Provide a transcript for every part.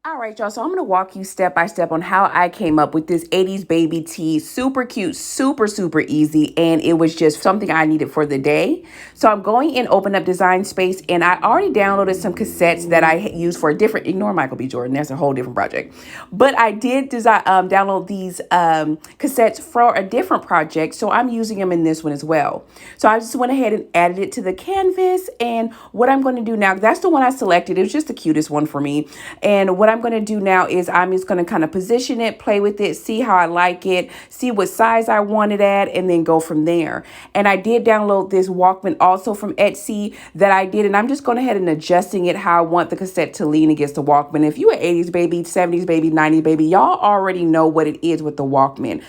All right, y'all. So I'm going to walk you step by step on how I came up with this 80s baby tee. Super cute, super easy. And it was just something I needed for the day. So I'm going in Open Up Design Space, and I already downloaded some cassettes that I use for a different, ignore Michael B. Jordan. That's a whole different project. But I did download these cassettes for a different project. So I'm using them in this one as well. So I just went ahead and added it to the canvas. And what I'm going to do now, that's the one I selected. It was just the cutest one for me. And what I'm going to do now is I'm just going to kind of position it, play with it, see how I like it, see what size I want it at, and then go from there. And I did download this Walkman also from Etsy that I did, and I'm just going ahead and adjusting it how I want the cassette to lean against the Walkman. If you're an 80s baby, 70s baby, 90s baby, y'all already know what it is with the Walkman.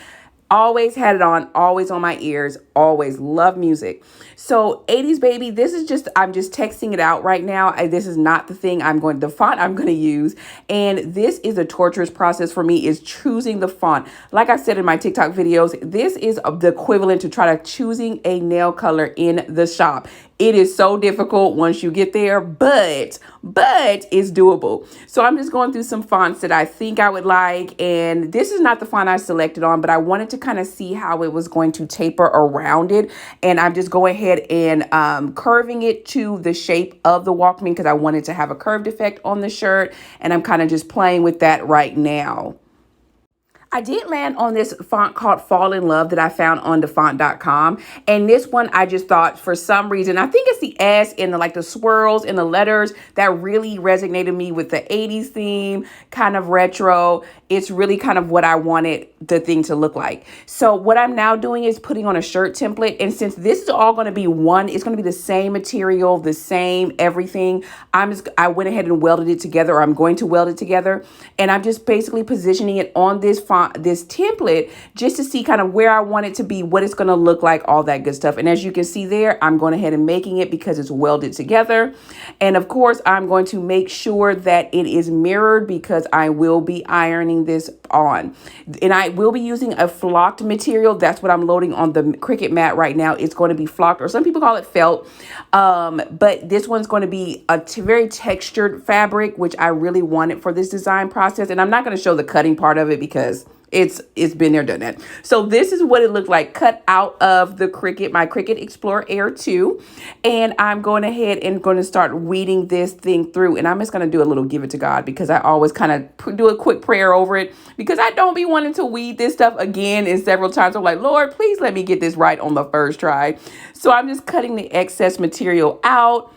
Always had it on, always on my ears, always love music. So 80s baby, this is just, I'm just texting it out right now. This is not the font I'm going to use. And this is a torturous process for me, is choosing the font. Like I said in my TikTok videos, this is the equivalent to try to choosing a nail color in the shop. It is so difficult once you get there, but it's doable. So I'm just going through some fonts that I think I would like. And this is not the font I selected on, but I wanted to kind of see how it was going to taper around it. And I'm just going ahead and curving it to the shape of the Walkman because I wanted to have a curved effect on the shirt. And I'm kind of just playing with that right now. I did land on this font called Fall in Love that I found on thefont.com. And this one, I just thought for some reason, I think it's the S and the swirls in the letters that really resonated me with the 80s theme, kind of retro. It's really kind of what I wanted the thing to look like. So what I'm now doing is putting on a shirt template. And since this is all going to be one, it's going to be the same material, the same everything. I went ahead and welded it together, or I'm going to weld it together. And I'm just basically positioning it on this this template just to see kind of where I want it to be, what it's going to look like, all that good stuff. And as you can see there, I'm going ahead and making it because it's welded together. And of course, I'm going to make sure that it is mirrored because I will be ironing this on. And I will be using a flocked material. That's what I'm loading on the Cricut mat right now. It's going to be flocked, or some people call it felt. But this one's going to be a very textured fabric, which I really wanted for this design process. And I'm not going to show the cutting part of it because it's been there, done that. So this is what it looked like cut out of the my Cricut Explore Air 2. And I'm going ahead and going to start weeding this thing through. And I'm just going to do a little give it to God because I always kind of do a quick prayer over it because I don't be wanting to weed this stuff again and several times. I'm like, Lord, please let me get this right on the first try. So I'm just cutting the excess material out.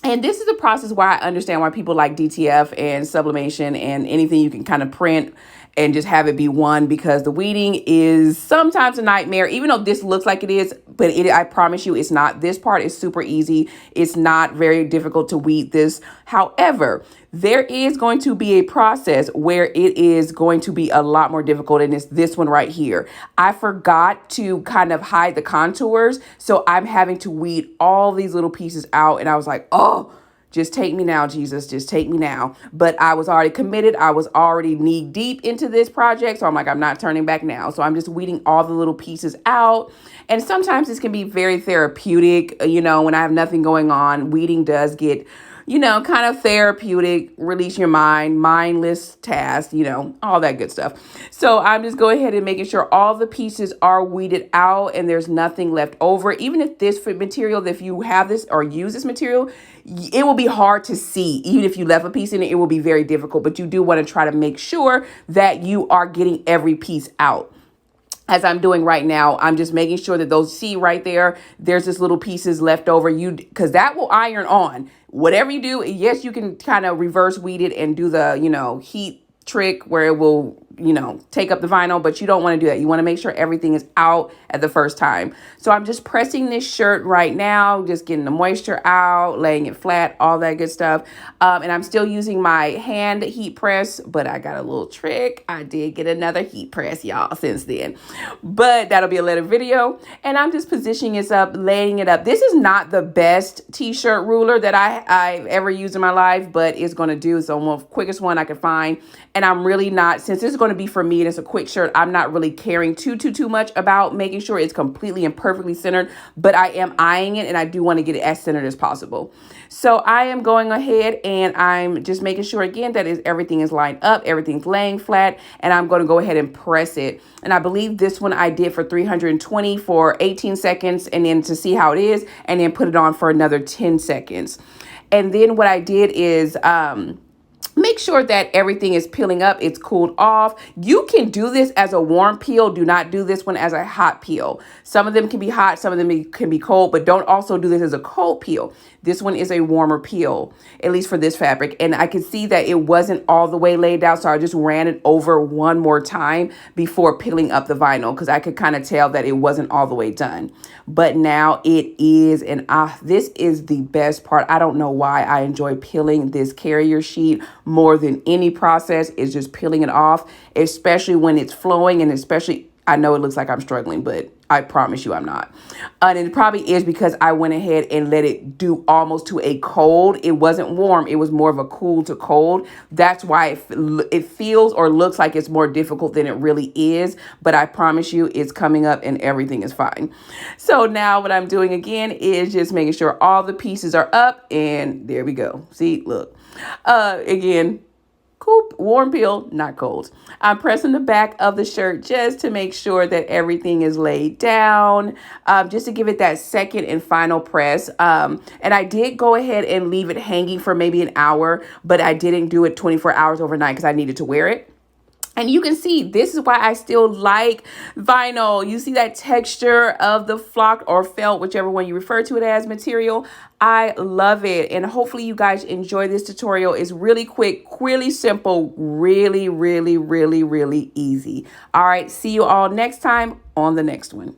And this is a process why I understand why people like DTF and sublimation and anything you can kind of print and just have it be one, because the weeding is sometimes a nightmare, even though this looks like it is, but I promise you it's not. This part is super easy. It's not very difficult to weed this. However, there is going to be a process where it is going to be a lot more difficult, and it's this one right here. I forgot to kind of hide the contours, so I'm having to weed all these little pieces out, and I was like, oh, just take me now, Jesus, just take me now. But I was already committed. I was already knee deep into this project. So I'm like, I'm not turning back now. So I'm just weeding all the little pieces out. And sometimes this can be very therapeutic. When I have nothing going on, weeding does get, kind of therapeutic, release your mind, mindless task, all that good stuff. So I'm just going ahead and making sure all the pieces are weeded out and there's nothing left over. Even if this material, if you have this or use this material, it will be hard to see. Even if you left a piece in it, it will be very difficult, but you do want to try to make sure that you are getting every piece out. As I'm doing right now, I'm just making sure that those, see right there, there's this little pieces left over, because that will iron on. Whatever you do, yes, you can kind of reverse weed it and do the, heat trick where it will, take up the vinyl, but you don't want to do that. You want to make sure everything is out at the first time. So I'm just pressing this shirt right now, just getting the moisture out, laying it flat, all that good stuff. And I'm still using my hand heat press, but I got a little trick. I did get another heat press, y'all, since then, but that'll be a later video. And I'm just positioning it up, laying it up. This is not the best T-shirt ruler that I've ever used in my life, but it's going to do. It's the quickest one I could find. And I'm really not, since this is going to be for me and it's a quick shirt, I'm not really caring too much about making sure it's completely and perfectly centered, but I am eyeing it and I do want to get it as centered as possible. So I am going ahead and I'm just making sure again that everything is lined up, everything's laying flat, and I'm going to go ahead and press it. And I believe this one I did for 320 for 18 seconds and then to see how it is, and then put it on for another 10 seconds. And then what I did is make sure that everything is peeling up. It's cooled off. You can do this as a warm peel. Do not do this one as a hot peel. Some of them can be hot, some of them can be cold, but don't also do this as a cold peel. This one is a warmer peel, at least for this fabric. And I could see that it wasn't all the way laid out, so I just ran it over one more time before peeling up the vinyl because I could kind of tell that it wasn't all the way done. But now it is, and this is the best part. I don't know why I enjoy peeling this carrier sheet more than any process, is just peeling it off, especially when it's flowing, and especially, I know it looks like I'm struggling, but I promise you I'm not. And it probably is because I went ahead and let it do almost to a cold. It wasn't warm. It was more of a cool to cold. That's why it feels or looks like it's more difficult than it really is. But I promise you it's coming up and everything is fine. So now what I'm doing again is just making sure all the pieces are up, and there we go. See, look, again, cool, warm peel, not cold. I'm pressing the back of the shirt just to make sure that everything is laid down, just to give it that second and final press. And I did go ahead and leave it hanging for maybe an hour, but I didn't do it 24 hours overnight because I needed to wear it. And you can see this is why I still like vinyl. You see that texture of the flocked or felt, whichever one you refer to it as, material. I love it. And hopefully you guys enjoy this tutorial. It's really quick, really simple, really easy. All right, see you all next time on the next one.